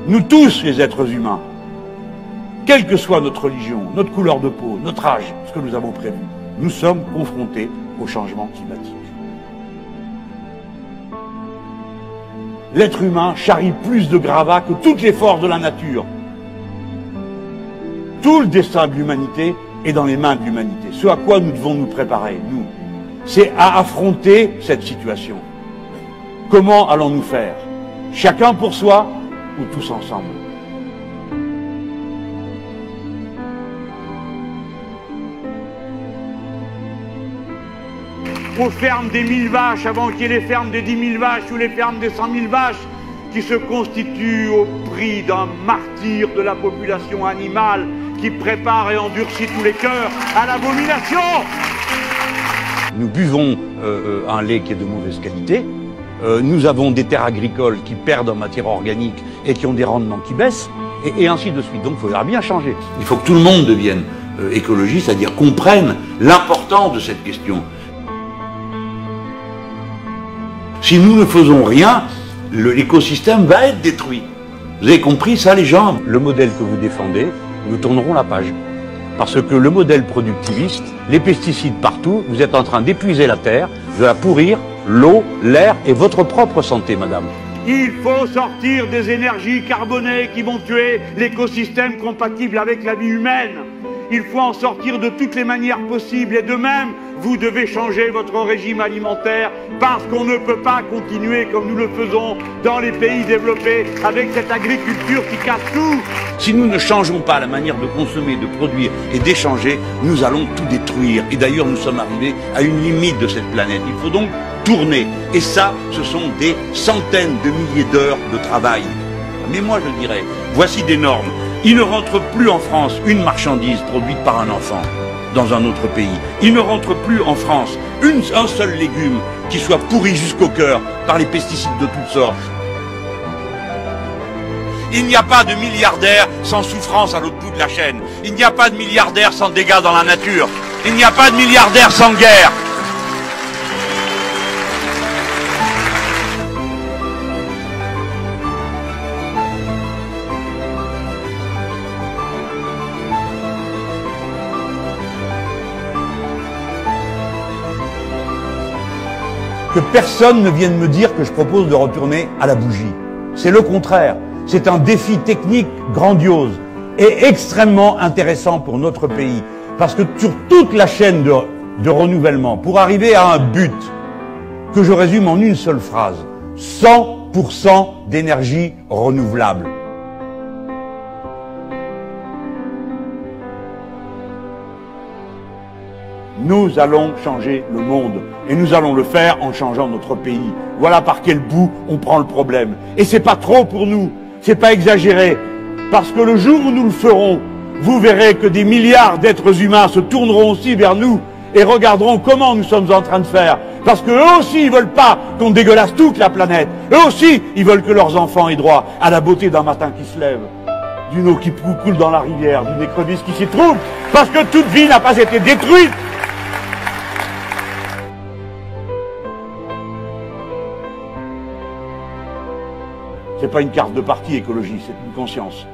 Nous tous, les êtres humains, quelle que soit notre religion, notre couleur de peau, notre âge, ce que nous avons prévu, nous sommes confrontés au changement climatique. L'être humain charrie plus de gravats que toutes les forces de la nature. Tout le destin de l'humanité est dans les mains de l'humanité. Ce à quoi nous devons nous préparer, nous, c'est à affronter cette situation. Comment allons-nous faire? Chacun pour soi ou tous ensemble? On ferme des 1000 vaches avant qu'il y ait les fermes des 10 000 vaches ou les fermes des 100 000 vaches qui se constituent au prix d'un martyr de la population animale qui prépare et endurcit tous les cœurs à l'abomination. Nous buvons un lait qui est de mauvaise qualité. Nous avons des terres agricoles qui perdent en matière organique et qui ont des rendements qui baissent, et ainsi de suite. Donc il faudra bien changer. Il faut que tout le monde devienne écologiste, c'est-à-dire comprenne l'importance de cette question. Si nous ne faisons rien, l'écosystème va être détruit. Vous avez compris ça, les gens? Le modèle que vous défendez, nous tournerons la page. Parce que le modèle productiviste, les pesticides partout, vous êtes en train d'épuiser la terre, de la pourrir, l'eau, l'air et votre propre santé, madame. Il faut sortir des énergies carbonées qui vont tuer l'écosystème compatible avec la vie humaine. Il faut en sortir de toutes les manières possibles, et de même, vous devez changer votre régime alimentaire parce qu'on ne peut pas continuer comme nous le faisons dans les pays développés avec cette agriculture qui casse tout. Si nous ne changeons pas la manière de consommer, de produire et d'échanger, nous allons tout détruire. Et d'ailleurs, nous sommes arrivés à une limite de cette planète. Il faut donc tourner. Et ça, ce sont des centaines de milliers d'heures de travail. Mais moi, je dirais, voici des normes. Il ne rentre plus en France une marchandise produite par un enfant dans un autre pays. Il ne rentre plus en France un seul légume qui soit pourri jusqu'au cœur par les pesticides de toutes sortes. Il n'y a pas de milliardaire sans souffrance à l'autre bout de la chaîne. Il n'y a pas de milliardaire sans dégâts dans la nature. Il n'y a pas de milliardaire sans guerre. Que personne ne vienne me dire que je propose de retourner à la bougie. C'est le contraire. C'est un défi technique grandiose et extrêmement intéressant pour notre pays. Parce que sur toute la chaîne de renouvellement, pour arriver à un but que je résume en une seule phrase, 100% d'énergie renouvelable. Nous allons changer le monde. Et nous allons le faire en changeant notre pays. Voilà par quel bout on prend le problème. Et c'est pas trop pour nous. C'est pas exagéré. Parce que le jour où nous le ferons, vous verrez que des milliards d'êtres humains se tourneront aussi vers nous et regarderont comment nous sommes en train de faire. Parce qu'eux aussi, ils veulent pas qu'on dégueulasse toute la planète. Eux aussi, ils veulent que leurs enfants aient droit à la beauté d'un matin qui se lève, d'une eau qui coule dans la rivière, d'une écrevisse qui s'y trouve. Parce que toute vie n'a pas été détruite. C'est pas une carte de parti écologie, c'est une conscience.